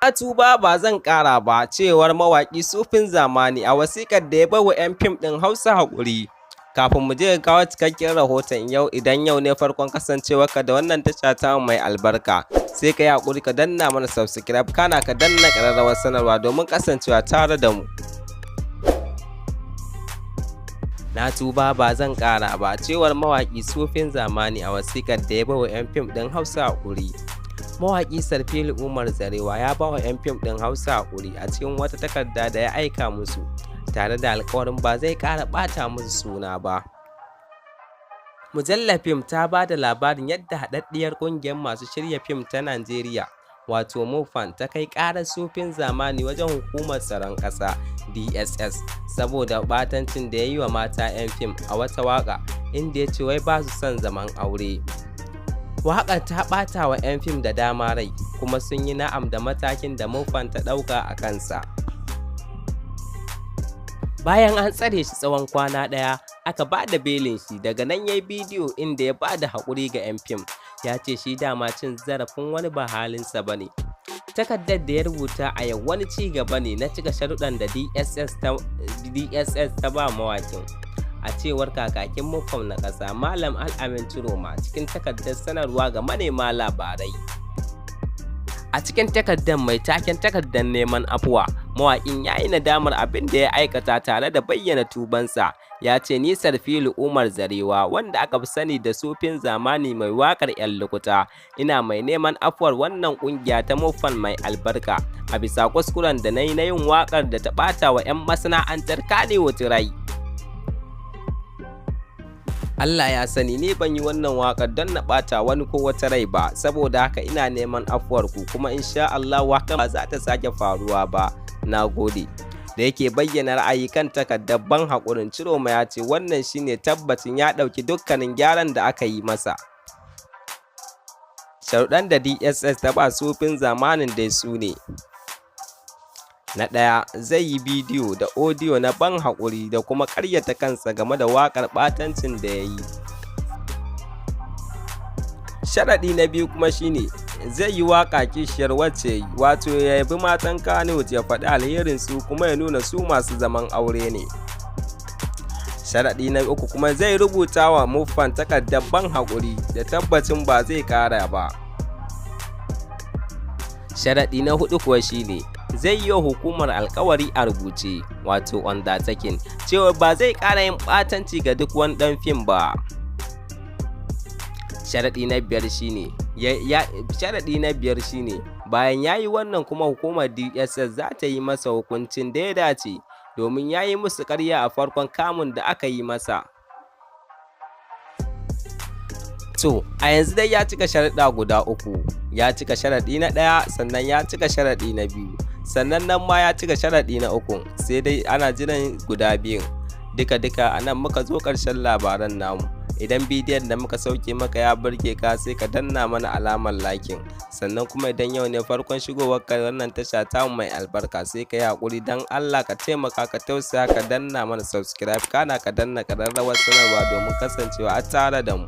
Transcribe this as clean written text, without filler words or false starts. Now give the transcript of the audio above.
Na tuba ba zan ƙara ba, cewar mawaƙi Sufin Zamani a wasiƙar da ya bai wa 'yan fim ɗin Hausa haƙuri. Kafin mu je ga kawo cikakken rahoton yau, idan yau ne farkon kasancewarka da wannan tasha ta mai albarka, sai ka yi haƙuri ka danna mana subscribe, kana ka danna ƙararrawar sanarwa domin kasancewa tare da mu. Na tuba ba zan ƙara ba, cewar mawaƙi Sufin Zamani a wasiƙar da ya bai wa 'yan fim ɗin Hausa haƙuri. Mawaƙi Sarfilu Umar Zarewa ya ba wa 'yan fim ɗin Hausa haƙuri a cikin wata takarda da ya aika musu, tare da alƙawarin ba zai ƙara ɓata musu suna ba. Mujallar fim ta ba da labarin yadda haɗaɗɗiyar ƙungiyar masu shirya fim ta Najeriya, wato MUFAN, ta kai ƙarar Sufin Zamani wajen Hukumar Tsaron Ƙasa (DSS) saboda ɓatancin da ya yi wa mata 'yan fim a wata waƙa, inda ya ce wai ba su son zaman aure. Waƙar ta ɓata wa 'yan fim da dama rai, kuma sun yi na'am da matakin da MUFAN ta ɗauka a kansa. Bayan an tsare shi tsawon kwana ɗaya, aka ba da belin shi. Daga nan ya yi bidiyo inda ya ba da haƙuri ga 'yan fim. Ya ce shi dama cin zarafin wani ba halinsa ba ne. Takardar da ya rubuta a yau wani ci gaba ne na cika sharuɗan da DSS ta ba mawaƙin. A cewar kakakin MUFAN na ƙasa, Malam Al-Amin Ciroma, cikin takardar sanarwa ga manema labarai. A cikin takardar mai taken takardar neman afuwa, mawaƙin ya yi nadamar abin da ya aikata tare da bayyana tubansa. Ya ce, "Ni Sarfilu Umar Zarewa, wanda aka fi sani da Sufin Zamani mai waƙar 'yan lukuta, ina mai neman afuwar wannan ƙungiya ta MUFAN mai albarka a bisa kuskuren da na yi na yin waƙar da ta ɓata wa 'yan masana'antar Kannywood rai. Allah ya sani ni ban yi wannan waƙar don na ɓata wani ko wata rai ba, saboda haka ina neman afuwarku, kuma insha Allah waƙar ba za ta sake faruwa ba. Na gode." Da yake bayyana ra'ayi kan takardar ban haƙurin, Ciroma ya ce wannan shine tabbacin ya ɗauki dukkanin gyaran da aka yi masa. Sharuɗan da DSS ta ba Sufin Zamanin dai su ne: na ɗaya, zai yi bidiyo da odiyo na ban haƙuri da kuma ƙaryata kansa game da waƙar ɓatancin da ya yi. Sharaɗi na biyu kuma shine zai yi waƙa kishiyar wacce yi, wato ya yabi matan Kannywood, ya faɗi alherinsu kuma ya nuna su masu zaman aure ne. Sharaɗi na uku kuma zai rubuta wa MUFAN takardar ban haƙuri da tabbacin ba zai ƙara ba. Sharaɗi na huɗu kuwa shine zai yi wa hukumar alkawari a rubuce, wato undertaking, cewa ba zai ƙara yin ɓatanci ga duk wani ɗan fim ba. Sharaɗi na biyar shine bayan ya yi wannan kuma hukumar DSS za ta yi masa hukuncin da ya dace, domin ya yi musu ƙarya a farkon kamun da aka yi masa. To, a yanzu dai ya cika sharaɗa guda uku. Ya cika sharaɗi na ɗaya, sannan ya cika sharaɗi na biyu, sannan nan ma ya cika sharaɗi na uku, sai dai ana jiran guda biyun. Duka a nan muka zo ƙarshen labaran namu. Idan bidiyon da muka sauke maka ya burge ka, sai ka danna mana alamar liking, sannan kuma idan yau ne farkon shigowar ka wannan tasha ta mai albarka, sai ka yi haƙuri don Allah ka taimaka ka tausaya ka danna mana subscribe, kana ka danna ƙararrawar sanarwa domin kasancewa a tare da mu.